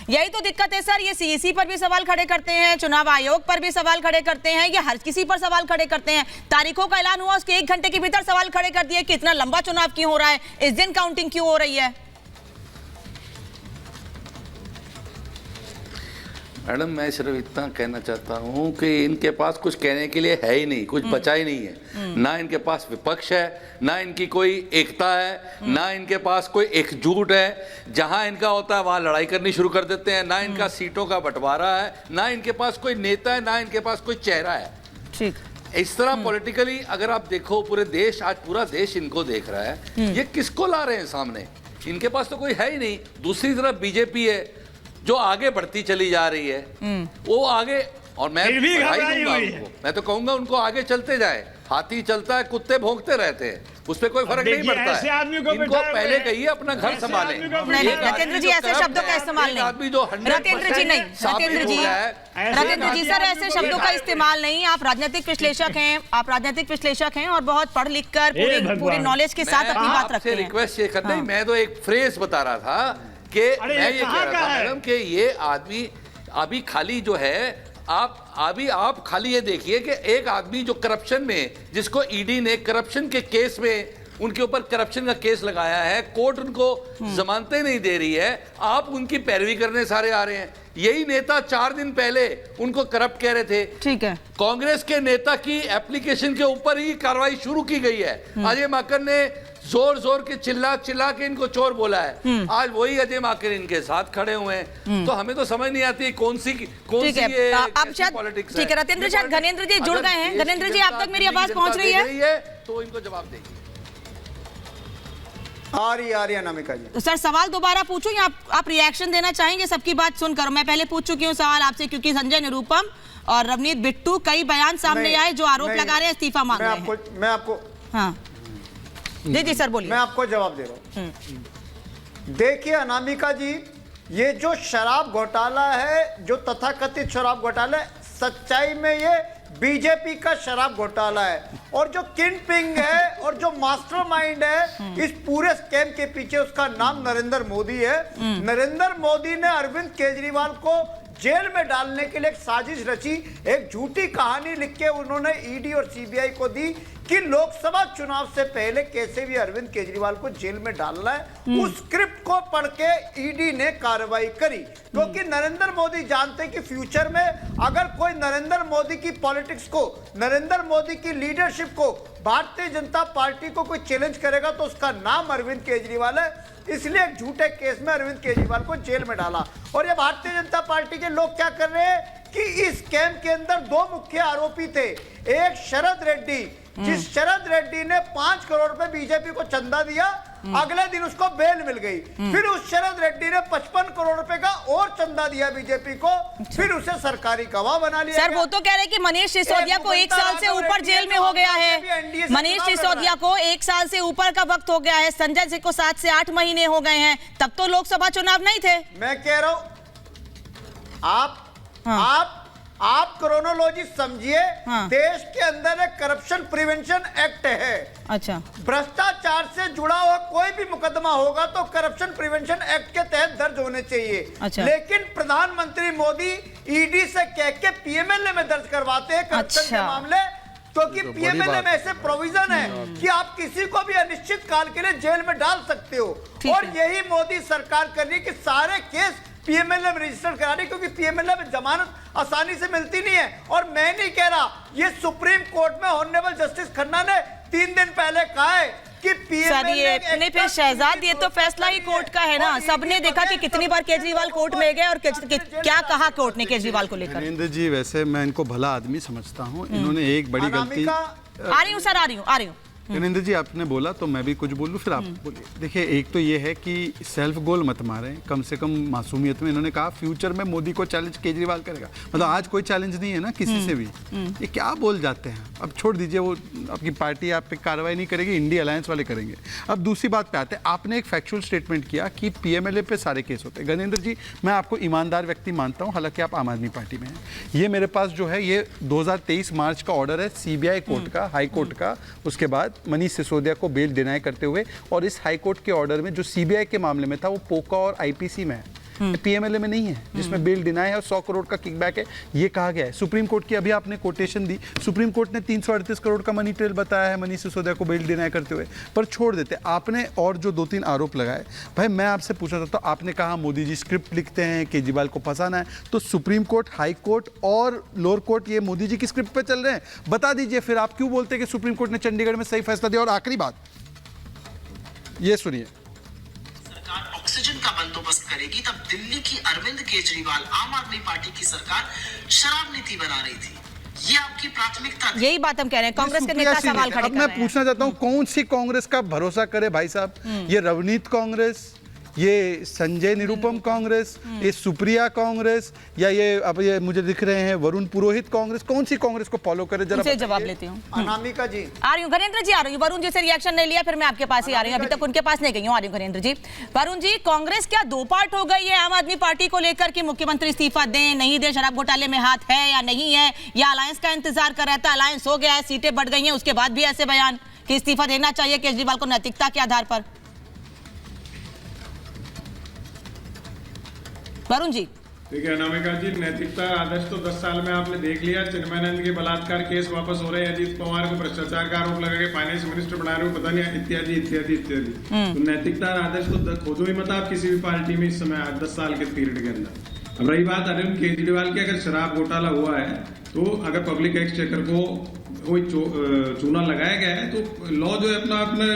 यही तो दिक्कत है सर, ये सीईसी पर भी सवाल खड़े करते हैं, चुनाव आयोग पर भी सवाल खड़े करते हैं, ये हर किसी पर सवाल खड़े करते हैं। तारीखों का ऐलान हुआ, उसके 1 घंटे के भीतर सवाल खड़े कर दिए कि इतना लंबा चुनाव क्यों हो रहा है, इस दिन काउंटिंग क्यों हो रही है। मैडम, मैं सिर्फ इतना कहना चाहता हूँ कि इनके पास कुछ कहने के लिए है ही नहीं, कुछ बचा ही नहीं है। ना इनके पास विपक्ष है, ना इनकी कोई एकता है, ना इनके पास कोई एकजुट है। जहाँ इनका होता है वहाँ लड़ाई करनी शुरू कर देते हैं। ना इनका सीटों का बंटवारा है, ना इनके पास कोई नेता है, ना इनके पास कोई चेहरा है। ठीक, इस तरह पॉलिटिकली अगर आप देखो, पूरे देश, आज पूरा देश इनको देख रहा है। ये किसको ला रहे हैं सामने? इनके पास तो कोई है ही नहीं। दूसरी तरफ बीजेपी है जो आगे बढ़ती चली जा रही है, वो आगे, और मैं बधाई दूंगा उनको। मैं तो कहूंगा उनको आगे चलते जाए। हाथी चलता है, कुत्ते भौंकते रहते हैं, उस पर कोई फर्क नहीं पड़ता है। इनको पहले कहिए अपना घर संभालें। रतेंद्र जी ऐसे शब्दों का इस्तेमाल नहीं, आदमी जो रतेंद्र जी नहीं, रतेंद्र जी सर ऐसे शब्दों का इस्तेमाल नहीं। आप राजनीतिक विश्लेषक हैं, आप राजनीतिक विश्लेषक हैं और बहुत पढ़ लिख कर पूरी नॉलेज के साथ अपनी बात रखते हैं। रिक्वेस्ट ये करते हैं, मैं तो एक फ्रेज बता रहा था कि मैं ये कह रहा था मैडम कि ये आदमी अभी खाली जो है, आप खाली ये देखिए कि एक आदमी जो करप्शन में, जिसको ईडी ने करप्शन के केस में, उनके ऊपर करप्शन का केस लगाया है, कोर्ट उनको जमानतें नहीं दे रही है, आप उनकी पैरवी करने सारे आ रहे हैं। यही नेता 4 दिन पहले उनको करप्ट कह रहे थे। ठीक है, कांग्रेस के नेता की एप्लीकेशन के ऊपर ही कार्रवाई शुरू की गई है। अजय माकन ने जोर जोर के चिल्ला के इनको चोर बोला है। आज वही अजय माकन इनके साथ खड़े हुए हैं। तो हमें तो समझ नहीं आती कौन सी ये पॉलिटिक्स है। ठीक है, रतेंद्र शायद घनेंद्र जी जुड़ गए हैं। घनेंद्र जी, आप तक मेरी आवाज पहुंच रही है? तो इनको जवाब देंगे। आ रही अनामिका जी। तो सर सवाल दोबारा पूछूं या आप रिएक्शन देना चाहेंगे सबकी बात सुनकर? मैं पहले पूछ चुकी हूँ सवाल आपसे, क्योंकि संजय निरुपम और रवनीत बिट्टू कई बयान सामने आए जो आरोप लगा रहे हैं, इस्तीफा मांग रहे हैं। मैं आपको हाँ जी सर बोलिए। मैं आपको जवाब दे रहा हूँ। देखिए अनामिका जी, ये जो शराब घोटाला है, जो तथाकथित शराब घोटाला है, सच्चाई में ये बीजेपी का शराब घोटाला है। और जो किंग पिंग है और जो मास्टरमाइंड है इस पूरे स्कैम के पीछे, उसका नाम नरेंद्र मोदी है। नरेंद्र मोदी ने अरविंद केजरीवाल को जेल में डालने के लिए एक साजिश रची, एक झूठी कहानी लिख के उन्होंने ईडी और सीबीआई को दी कि लोकसभा चुनाव से पहले कैसे भी अरविंद केजरीवाल को जेल में डालना है। उस स्क्रिप्ट को पढ़ के ईडी ने कार्रवाई करी, क्योंकि नरेंद्र मोदी जानते हैं कि फ्यूचर में अगर कोई नरेंद्र मोदी की पॉलिटिक्स को, नरेंद्र मोदी की लीडरशिप को, भारतीय जनता पार्टी को कोई चैलेंज करेगा तो उसका नाम अरविंद केजरीवाल है। इसलिए एक झूठे केस में अरविंद केजरीवाल को जेल में डाला। और ये भारतीय जनता पार्टी के लोग क्या कर रहे हैं कि इस स्कैम के अंदर 2 मुख्य आरोपी थे। एक शरद रेड्डी, जिस शरद रेड्डी ने 5 करोड़ रुपए बीजेपी को चंदा दिया, अगले दिन उसको बेल मिल गई। फिर उस शरद रेड्डी ने 55 करोड़ रुपए का और चंदा दिया बीजेपी को, फिर उसे सरकारी गवाह बना लिया। सर वो तो कह रहे हैं कि मनीष सिसोदिया को 1 साल से ऊपर जेल में हो गया है। मनीष सिसोदिया को 1 साल से ऊपर का वक्त हो गया है, संजय सिंह को 7 से 8 महीने हो गए हैं। तब तो लोकसभा चुनाव नहीं थे। मैं कह रहा हूं आप क्रोनोलॉजी समझिए। देश के अंदर एक करप्शन प्रिवेंशन एक्ट है। अच्छा, भ्रष्टाचार से जुड़ा हुआ कोई भी मुकदमा होगा तो करप्शन प्रिवेंशन एक्ट के तहत दर्ज होने चाहिए। अच्छा। लेकिन प्रधानमंत्री मोदी ईडी से कह के पीएमएलए में दर्ज करवाते हैं करप्शन के मामले, क्योंकि पीएमएलए में ऐसे प्रोविजन है कि आप किसी को भी अनिश्चित काल के लिए जेल में डाल सकते हो। और यही मोदी सरकार कर रही है कि सारे केस पीएमएलए में रजिस्टर करा रही, क्योंकि पीएमएलए में जमानत आसानी से मिलती नहीं है। और मैं नहीं कह रहा, ये सुप्रीम कोर्ट में ऑनरेबल जस्टिस खन्ना ने 3 दिन पहले कहा है कि पीएमएलए फिर शहजाद, ये तो फैसला ही कोर्ट का है ना। सबने देखा कि कितनी बार केजरीवाल कोर्ट में गए और क्या कहा कोर्ट ने केजरीवाल को लेकर। नरेंद्र जी, वैसे मैं इनको भला आदमी समझता हूँ। इन्होंने एक बड़ी गलती। आ रही हूँ सर, आ रही हूँ। नरेंद्र जी, आपने बोला तो मैं भी कुछ बोलूं, फिर आप बोलिए। देखिए, एक तो ये है कि सेल्फ गोल मत मारें, कम से कम मासूमियत में। इन्होंने कहा फ्यूचर में मोदी को चैलेंज केजरीवाल करेगा, मतलब आज कोई चैलेंज नहीं है ना किसी से भी। ये क्या बोल जाते हैं? अब छोड़ दीजिए, वो आपकी पार्टी आप पे कार्रवाई नहीं करेगी, इंडिया अलायंस वाले करेंगे। अब दूसरी बात पे आते हैं। आपने एक फैक्चुअल स्टेटमेंट किया कि पीएमएलए पे सारे केस होते हैं। गजेंद्र जी, मैं आपको ईमानदार व्यक्ति मानता हूँ, हालांकि आप आम आदमी पार्टी में हैं। ये मेरे पास जो है, ये 2023 मार्च का ऑर्डर है सीबीआई कोर्ट का, हाई कोर्ट का, उसके बाद मनीष सिसोदिया को बेल डिनाई करते हुए। और इस हाई कोर्ट के ऑर्डर में जो सीबीआई के मामले में था वो पोका और आईपीसी में है। पीएमएलए में नहीं है, जिसमें बेल डिनाई है और 100 करोड़ का किकबैक है, ये कहा गया है। सुप्रीम कोर्ट की अभी आपने कोटेशन दी, सुप्रीम कोर्ट ने 338 करोड़ का मनी ट्रेल बताया है मनीष सिसोदिया को बेल डिनाई करते हुए, पर छोड़ देते आपने। और जो 2-3 आरोप लगाए, भाई मैं आपसे पूछना चाहता हूँ, आपने कहा मोदी जी स्क्रिप्ट लिखते हैं, केजरीवाल को फंसाना है, तो सुप्रीम कोर्ट, हाई कोर्ट और लोअर कोर्ट ये मोदी जी की स्क्रिप्ट पे चल रहे हैं, बता दीजिए फिर आप क्यों बोलते हैं कि सुप्रीम कोर्ट ने चंडीगढ़ में सही फैसला दिया। और आखिरी बात ये सुनिए, सरकार ऑक्सीजन का बंदोबस्त करेगी तब दिल्ली की अरविंद केजरीवाल आम आदमी पार्टी की सरकार शराब नीति बना रही थी, ये आपकी प्राथमिकता थी। यही बात हम कह रहे हैं, कांग्रेस के नेता सवाल खड़े कर रहे हैं। मैं पूछना चाहता हूं कौन सी कांग्रेस का भरोसा करे भाई साहब, ये रवनीत कांग्रेस, ये संजय निरुपम कांग्रेस, ये सुप्रिया कांग्रेस, या ये अब ये मुझे दिख रहे हैं वरुण पुरोहित कांग्रेस, कौन सी कांग्रेस को फॉलो करे जरा जवाब लेती हूँ। अनामिका जी आ रही हूँ, घरेंद्र जी आ रही हूँ। वरुण जी से रिएक्शन नहीं लिया, फिर मैं आपके पास ही आ रही हूँ, अभी तक उनके पास नहीं गई हूँ। आ रही हूँ घरेंद्र जी। वरुण जी, कांग्रेस क्या दो पार्ट हो गई है आम आदमी पार्टी को लेकर कि मुख्यमंत्री इस्तीफा दें नहीं दें, शराब घोटाले में हाथ है या नहीं है, या अलायंस का इंतजार कर रहा था, अलायंस हो गया है, सीटें बढ़ गई हैं, उसके बाद भी ऐसे बयान कि इस्तीफा देना चाहिए केजरीवाल को नैतिकता के आधार पर? वरुण जी देखिए अनामिका जी, नैतिकता आदर्श तो 10 साल में आपने देख लिया। चिन्मयानंद के बलात्कार केस वापस हो रहे हैं, अजीत पवार को भ्रष्टाचार का आरोप लगा के फाइनेंस मिनिस्टर बना रहे हो, पता नहीं इत्यादि इत्यादि इत्यादि। तो नैतिकता आदर्श तो खोजो ही मत आप किसी भी पार्टी में इस समय 10 साल के पीरियड के अंदर। अब रही बात अरविंद केजरीवाल की, अगर शराब घोटाला हुआ है तो अगर पब्लिक एक्सचेकर को कोई चूना लगाया गया है तो लॉ जो है अपना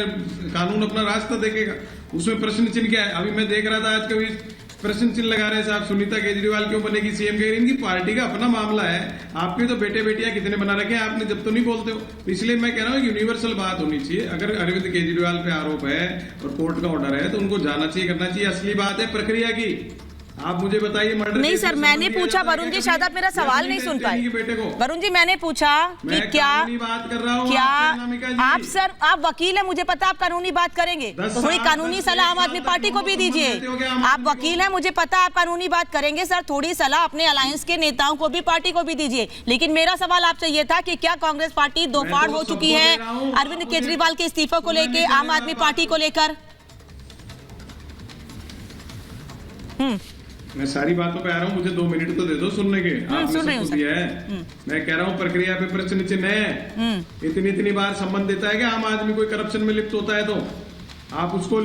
कानून अपना रास्ता देखेगा, उसमें प्रश्न चिन्ह क्या है। अभी मैं देख रहा था आज कभी प्रश्न चिन्ह लगा रहे साहब, सुनीता केजरीवाल क्यों बनेगी सीएम? कह रही इनकी पार्टी का अपना मामला है, आपके तो बेटे बेटियां कितने बना रखे हैं आपने, जब तो नहीं बोलते हो। इसलिए मैं कह रहा हूँ यूनिवर्सल बात होनी चाहिए। अगर अरविंद केजरीवाल पे आरोप है और कोर्ट का ऑर्डर है तो उनको जाना चाहिए, करना चाहिए। असली बात है प्रक्रिया की। आप मुझे बताइए मर्डर नहीं सर, मैंने पूछा वरुण जी, शायद आप मेरा सवाल नहीं सुन पाए। वरुण जी मैंने पूछा कि क्या बात कर रहा हूँ क्या आप सर, आप वकील हैं, मुझे पता आप कानूनी बात करेंगे, तो थोड़ी कानूनी सलाह आम आदमी पार्टी को भी दीजिए। आप वकील हैं, मुझे पता आप कानूनी बात करेंगे सर, थोड़ी सलाह अपने अलायंस के नेताओं को भी, पार्टी को भी दीजिए। लेकिन मेरा सवाल आपसे ये था कि क्या कांग्रेस पार्टी दो फाड़ हो चुकी है अरविंद केजरीवाल के इस्तीफे को लेकर, आम आदमी पार्टी को लेकर? मैं सारी बातों पे आ रहा हूँ, मुझे 2 मिनट तो दे दो सुनने के। आपने सब कुछ दिया है, मैं कह रहा हूँ प्रक्रिया पे प्रश्न चिन्ह है। इतनी बार संबंध देता है कि आम आदमी कोई करप्शन में लिप्त होता है तो आप उसको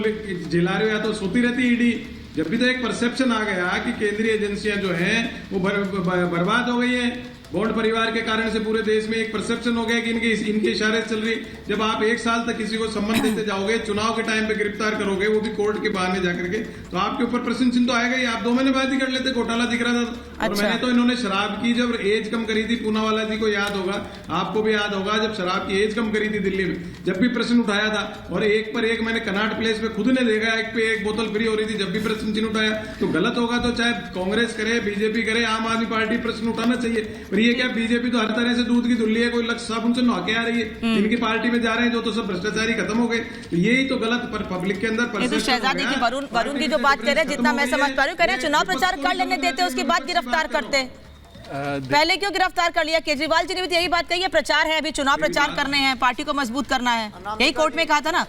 जिला रहे हो, या तो सोती रहती ईडी। जब भी तो एक परसेप्शन आ गया कि केंद्रीय एजेंसियां जो हैं वो बर्बाद हो गई हैं, बॉन्ड परिवार के कारण से पूरे देश में एक परसेप्शन हो गया कि इनके इशारे चल रही। जब आप 1 साल तक किसी को सम्मान देते जाओगे, चुनाव के टाइम पे गिरफ्तार करोगे, वो भी कोर्ट के बहाने जाकर के, तो आपके ऊपर प्रश्न चिन्ह तो आएगा ही। आप 2 महीने बाद ही कर लेते, घोटाला दिख रहा था। और मैंने तो इन्होंने शराब की जब एज कम करी थी, पूनावाला जी को याद होगा, आपको भी याद होगा, जब शराब की एज कम करी थी दिल्ली में, जब भी प्रश्न उठाया था, और एक पर एक मैंने कनाट प्लेस पे खुद ने देखा, एक पे एक बोतल फ्री हो रही थी, जब भी प्रश्न चिन्ह उठाया। तो गलत होगा तो चाहे कांग्रेस करे, बीजेपी करे, आम आदमी पार्टी प्रश्न उठाना चाहिए। पर ये क्या, बीजेपी हर तरह से दूध की धुल्ली है, कोई लक्ष्य साबुन से नहा के आ रही है, इनकी पार्टी में जा रहे हैं जो तो सब भ्रष्टाचारी खत्म हो गए। तो यही तो गलत पर पब्लिक के अंदर ये तो शहजादी की वरुण जी जो बात कर रहे हैं, जितना मैं समझ पा रही हूँ, कह रहे हैं चुनाव प्रचार कर लेने देते, उसके बाद गिरफ्तार करते। पहले क्यों गिरफ्तार कर लिया? केजरीवाल जी ने भी यही बात कही है, प्रचार है, अभी चुनाव प्रचार करने हैं, पार्टी को मजबूत करना है, यही कोर्ट में कहा था ना।